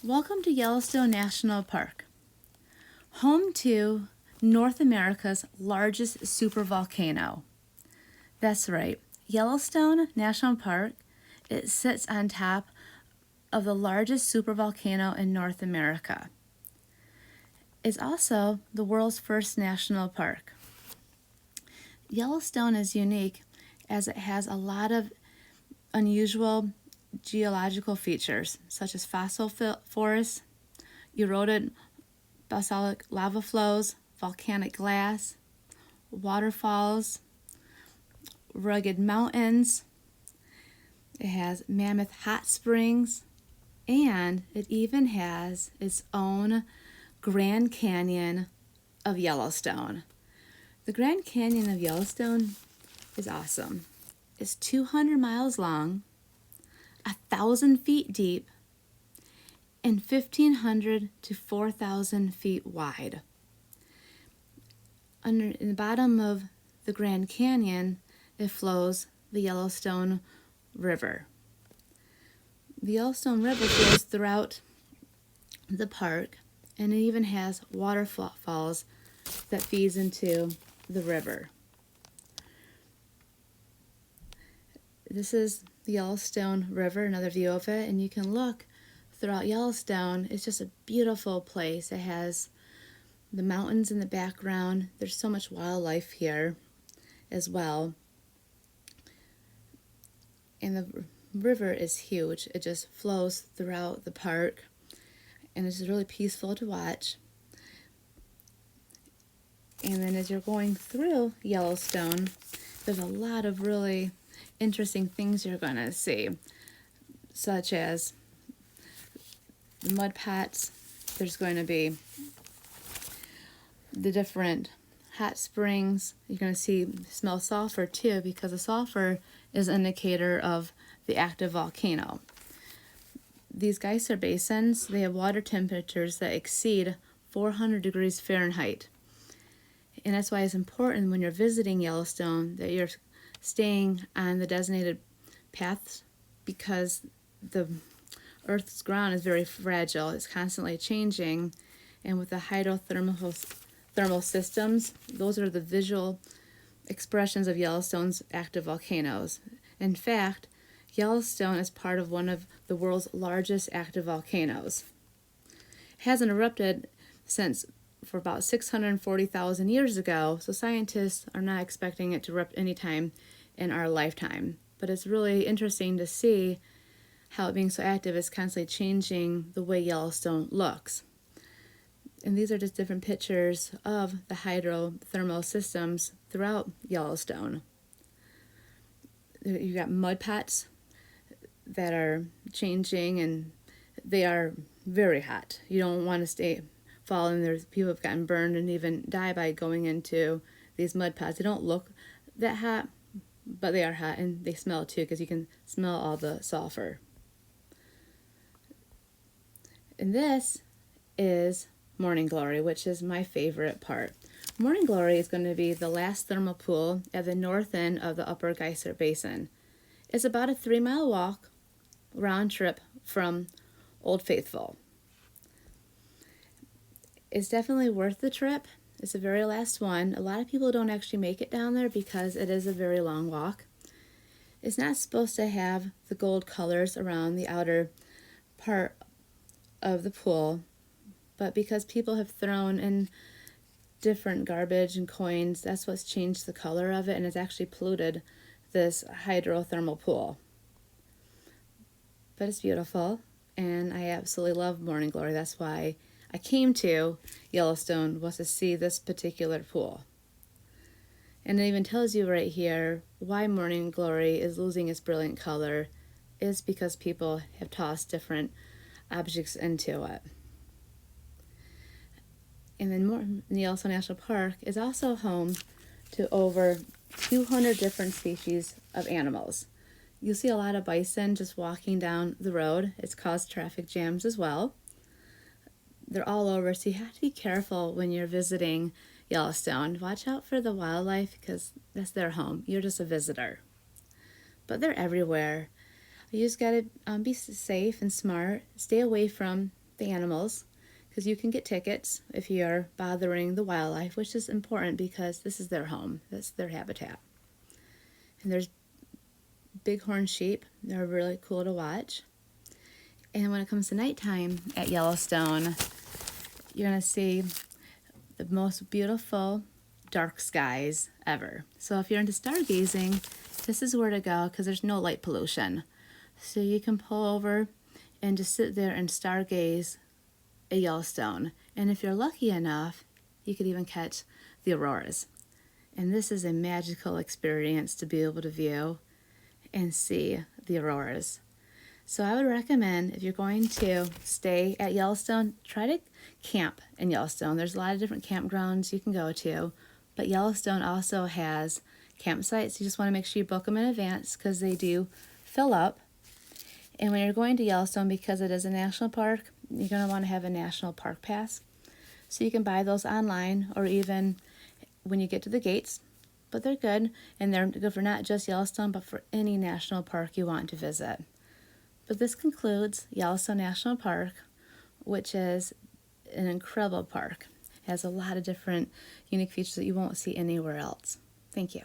Welcome to Yellowstone National Park, home to North America's largest supervolcano. That's right, Yellowstone National Park, it sits on top of the largest supervolcano in North America. It's also the world's first national park. Yellowstone is unique as it has a lot of unusual geological features such as fossil forests, eroded basalt lava flows, volcanic glass, waterfalls, rugged mountains. It has mammoth hot springs, and it even has its own Grand Canyon of Yellowstone. The Grand Canyon of Yellowstone is awesome. It's 200 miles long, 1,000 feet deep, and 1,500 to 4,000 feet wide. In the bottom of the Grand Canyon, it flows the Yellowstone River. The Yellowstone River flows throughout the park, and it even has waterfalls that feeds into the river. This is the Yellowstone River, another view of it, and you can look throughout Yellowstone. It's just a beautiful place. It has the mountains in the background. There's so much wildlife here as well. And the river is huge. It just flows throughout the park, and it's really peaceful to watch. And then as you're going through Yellowstone, there's a lot of really interesting things you're going to see, such as the mud pots. There's going to be the different hot springs. You're going to smell sulfur too, because the sulfur is an indicator of the active volcano. These geyser basins, they have water temperatures that exceed 400 degrees Fahrenheit. And that's why it's important when you're visiting Yellowstone that you're staying on the designated paths, because the Earth's ground is very fragile. It's constantly changing, and with the hydrothermal systems, those are the visual expressions of Yellowstone's active volcanoes. In fact, Yellowstone is part of one of the world's largest active volcanoes. It hasn't erupted for about 640,000 years ago, so scientists are not expecting it to erupt anytime in our lifetime. But it's really interesting to see how it being so active is constantly changing the way Yellowstone looks. And these are just different pictures of the hydrothermal systems throughout Yellowstone. You've got mud pots that are changing, and they are very hot. You don't want to fall in there. People have gotten burned and even die by going into these mud pots. They don't look that hot, but they are hot, and they smell too, because you can smell all the sulfur. And this is Morning Glory, which is my favorite part. Morning Glory is going to be the last thermal pool at the north end of the Upper Geyser Basin. It's about a 3-mile walk round trip from Old Faithful. It's definitely worth the trip. It's the very last one. A lot of people don't actually make it down there because it is a very long walk. It's not supposed to have the gold colors around the outer part of the pool, but because people have thrown in different garbage and coins, that's what's changed the color of it, and it's actually polluted this hydrothermal pool. But it's beautiful, and I absolutely love Morning Glory. That's why I came to Yellowstone, was to see this particular pool. And it even tells you right here why Morning Glory is losing its brilliant color is because people have tossed different objects into it. And then Yellowstone National Park is also home to over 200 different species of animals. You'll see a lot of bison just walking down the road. It's caused traffic jams as well. They're all over, so you have to be careful when you're visiting Yellowstone. Watch out for the wildlife, because that's their home. You're just a visitor. But they're everywhere. You just gotta be safe and smart. Stay away from the animals, because you can get tickets if you're bothering the wildlife, which is important because this is their home, that's their habitat. And there's bighorn sheep, they're really cool to watch. And when it comes to nighttime at Yellowstone, you're going to see the most beautiful dark skies ever. So if you're into stargazing, this is where to go because there's no light pollution. So you can pull over and just sit there and stargaze at Yellowstone. And if you're lucky enough, you could even catch the auroras. And this is a magical experience to be able to view and see the auroras. So I would recommend, if you're going to stay at Yellowstone, try to camp in Yellowstone. There's a lot of different campgrounds you can go to, but Yellowstone also has campsites. You just want to make sure you book them in advance because they do fill up. And when you're going to Yellowstone, because it is a national park, you're going to want to have a national park pass. So you can buy those online or even when you get to the gates. But they're good, and they're good for not just Yellowstone, but for any national park you want to visit. But this concludes Yellowstone National Park, which is an incredible park. It has a lot of different unique features that you won't see anywhere else. Thank you.